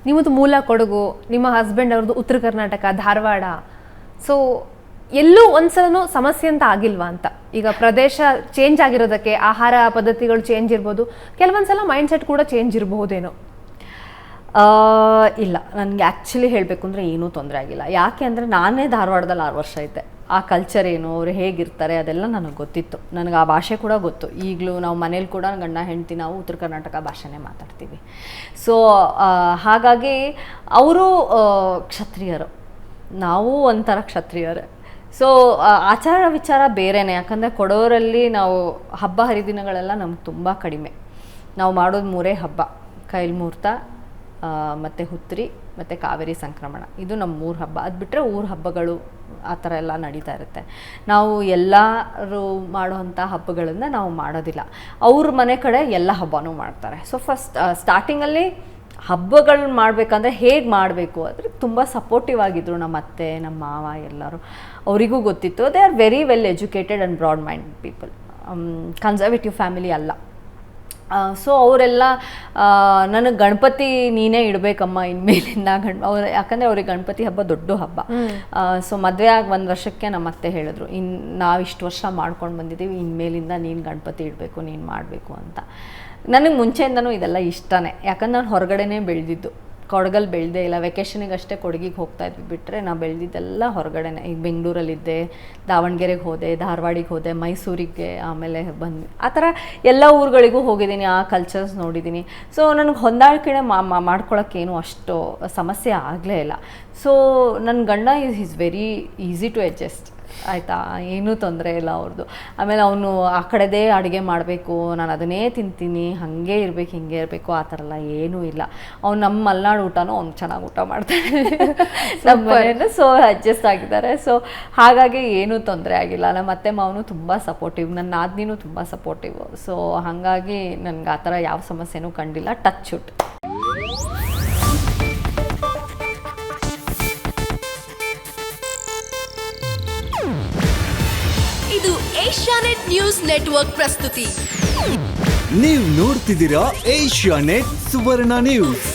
ನಿಮ್ಮದು ಮೂಲ ಕೊಡಗು, ನಿಮ್ಮ ಹಸ್ಬೆಂಡ್ ಅವ್ರದ್ದು ಉತ್ತರ ಕರ್ನಾಟಕ, ಧಾರವಾಡ. ಸೊ ಎಲ್ಲೂ ಒಂದ್ಸಲನೂ ಸಮಸ್ಯೆ ಅಂತ ಆಗಿಲ್ವಾ ಅಂತ? ಈಗ ಪ್ರದೇಶ ಚೇಂಜ್ ಆಗಿರೋದಕ್ಕೆ ಆಹಾರ ಪದ್ಧತಿಗಳು ಚೇಂಜ್ ಇರ್ಬೋದು, ಕೆಲವೊಂದ್ಸಲ ಮೈಂಡ್ ಸೆಟ್ ಕೂಡ ಚೇಂಜ್ ಇರಬಹುದೇನೋ. ಇಲ್ಲ, ನನಗೆ ಆ್ಯಕ್ಚುಲಿ ಹೇಳಬೇಕು ಅಂದರೆ ಏನೂ ತೊಂದರೆ ಆಗಿಲ್ಲ. ಯಾಕೆ ಅಂದರೆ ನಾನೇ ಧಾರವಾಡದಲ್ಲಿ 6 ವರ್ಷ ಇದ್ದೆ. ಆ ಕಲ್ಚರ್ ಏನು, ಅವ್ರು ಹೇಗಿರ್ತಾರೆ ಅದೆಲ್ಲ ನನಗೆ ಗೊತ್ತಿತ್ತು. ನನಗೆ ಆ ಭಾಷೆ ಕೂಡ ಗೊತ್ತು. ಈಗಲೂ ನಾವು ಮನೇಲಿ ಕೂಡ ಗಂಡ ಹೆಂಡತಿ ನಾವು ಉತ್ತರ ಕರ್ನಾಟಕ ಭಾಷೆನೇ ಮಾತಾಡ್ತೀವಿ. ಸೊ ಹಾಗಾಗಿ ಅವರು ಕ್ಷತ್ರಿಯರು, ನಾವು ಒಂಥರ ಕ್ಷತ್ರಿಯರೇ. ಸೊ ಆಚಾರ ವಿಚಾರ ಬೇರೆಯೇ. ಯಾಕಂದರೆ ಕೊಡೋರಲ್ಲಿ ನಾವು ಹಬ್ಬ ಹರಿದಿನಗಳೆಲ್ಲ ನಮ್ಗೆ ತುಂಬ ಕಡಿಮೆ. ನಾವು ಮಾಡೋದು 3 ಹಬ್ಬ: ಕೈಲ್ಮೂರ್ತ, ಮತ್ತು ಹುತ್ರಿ, ಮತ್ತು ಕಾವೇರಿ ಸಂಕ್ರಮಣ. ಇದು ನಮ್ಮ 3 ಹಬ್ಬ. ಅದು ಬಿಟ್ಟರೆ ಊರ ಹಬ್ಬಗಳು ಆ ಥರ ಎಲ್ಲ ನಡೀತಾ ಇರುತ್ತೆ. ನಾವು ಎಲ್ಲರೂ ಮಾಡುವಂಥ ಹಬ್ಬಗಳನ್ನು ನಾವು ಮಾಡೋದಿಲ್ಲ. ಅವ್ರ ಮನೆ ಕಡೆ ಎಲ್ಲ ಹಬ್ಬನೂ ಮಾಡ್ತಾರೆ. ಸೊ ಸ್ಟಾರ್ಟಿಂಗಲ್ಲಿ ಹಬ್ಬಗಳು ಮಾಡಬೇಕಂದ್ರೆ ಹೇಗೆ ಮಾಡಬೇಕು ಅಂದರೆ ತುಂಬ ಸಪೋರ್ಟಿವ್ ಆಗಿದ್ದರು ನಮ್ಮ ಅತ್ತೆ, ನಮ್ಮ ಮಾವ ಎಲ್ಲರೂ. ಅವರಿಗೂ ಗೊತ್ತಿತ್ತು. They are very well educated and broad mind people. Conservative family ಅಲ್ಲ. ಸೊ ಅವರೆಲ್ಲ ನನಗೆ ಗಣಪತಿ ನೀನೇ ಇಡಬೇಕಮ್ಮ ಇನ್ಮೇಲಿಂದ ಅವ್ರು, ಯಾಕಂದರೆ ಅವ್ರಿಗೆ ಗಣಪತಿ ಹಬ್ಬ ದೊಡ್ಡ ಹಬ್ಬ. ಸೊ ಮದುವೆ ಆಗಿ 1 ವರ್ಷಕ್ಕೆ ನಮ್ಮ ಅತ್ತೆ ಹೇಳಿದ್ರು, ನಾವು ಇಷ್ಟು ವರ್ಷ ಮಾಡ್ಕೊಂಡು ಬಂದಿದ್ದೀವಿ, ಇನ್ಮೇಲಿಂದ ನೀನು ಗಣಪತಿ ಇಡಬೇಕು, ನೀನು ಮಾಡಬೇಕು ಅಂತ. ನನಗೆ ಮುಂಚೆಯಿಂದನೂ ಇದೆಲ್ಲ ಇಷ್ಟನೇ. ಯಾಕಂದ್ರೆ ನಾನು ಹೊರಗಡೆನೇ ಬೆಳೆದಿದ್ದು, ಕೊಡಗಲ್ಲಿ ಬೆಳೆದೇ ಇಲ್ಲ. ವೆಕೇಷನಿಗೆ ಅಷ್ಟೇ ಕೊಡಗಿಗೆ ಹೋಗ್ತಾ ಇದ್ವಿ, ಬಿಟ್ಟರೆ ನಾವು ಬೆಳೆದಿದ್ದೆಲ್ಲ ಹೊರಗಡೆನೇ. ಈಗ ಬೆಂಗಳೂರಲ್ಲಿದ್ದೆ, ದಾವಣಗೆರೆಗೆ ಹೋದೆ, ಧಾರವಾಡಿಗೆ ಹೋದೆ, ಮೈಸೂರಿಗೆ ಆಮೇಲೆ ಬಂದ್ವಿ. ಆ ಥರ ಎಲ್ಲ ಊರುಗಳಿಗೂ ಹೋಗಿದ್ದೀನಿ, ಆ ಕಲ್ಚರ್ಸ್ ನೋಡಿದ್ದೀನಿ. ಸೊ ನನಗೆ ಹೊಂದಾಣಿಕೆ ಮಾಡ್ಕೊಳ್ಳೋಕ್ಕೇನು ಅಷ್ಟು ಸಮಸ್ಯೆ ಆಗಲೇ ಇಲ್ಲ. ಸೊ ನನ್ನ ಗಂಡ is very easy to adjust, ಆಯಿತಾ? ಏನೂ ತೊಂದರೆ ಇಲ್ಲ ಅವ್ರದ್ದು. ಆಮೇಲೆ ಅವನು ಆ ಕಡೆದೇ ಅಡುಗೆ ಮಾಡಬೇಕು, ನಾನು ಅದನ್ನೇ ತಿಂತೀನಿ, ಹಾಗೆ ಇರಬೇಕು, ಹಿಂಗೆ ಇರಬೇಕು, ಆ ಥರ ಎಲ್ಲ ಏನೂ ಇಲ್ಲ. ಅವ್ನು ನಮ್ಮ ಮಲೆನಾಡು ಊಟನೂ ಅವ್ನು ಚೆನ್ನಾಗಿ ಊಟ ಮಾಡ್ತಾನೆ ನಮ್ಮ ಮನೆಯನ್ನು. ಸೊ ಅಡ್ಜಸ್ಟ್ ಆಗಿದ್ದಾರೆ. ಸೊ ಹಾಗಾಗಿ ಏನೂ ತೊಂದರೆ ಆಗಿಲ್ಲ. ನಮ್ಮ ಅತ್ತೆ ಮಾವನು ತುಂಬ ಸಪೋರ್ಟಿವ್, ನನ್ನ ನಾದಿನಿನೂ ತುಂಬ ಸಪೋರ್ಟಿವ್. ಸೊ ಹಾಗಾಗಿ ನನಗೆ ಆ ಥರ ಯಾವ ಸಮಸ್ಯೆನೂ ಕಂಡಿಲ್ಲ. Touch wood. ಇದು ಏಷ್ಯಾನೆಟ್ ನ್ಯೂಸ್ ನೆಟ್ವರ್ಕ್ ಪ್ರಸ್ತುತಿ. ನೀವು ನೋಡ್ತಿದ್ದೀರಾ ಏಷ್ಯಾನೆಟ್ ಸುವರ್ಣ ನ್ಯೂಸ್.